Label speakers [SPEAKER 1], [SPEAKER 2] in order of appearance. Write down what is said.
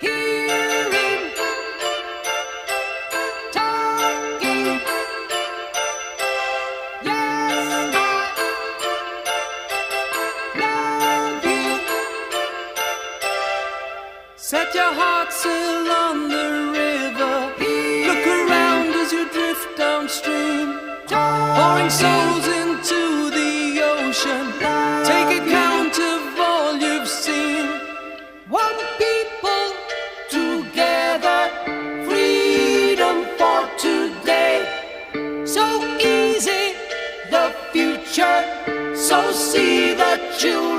[SPEAKER 1] hearing, talking. Yes, I love you. Set your heart sail on the river. Look around as you drift downstream, pouring souls into the ocean. Take account of all you've seen. One people together, freedom for today. So easy, the future. So see the children.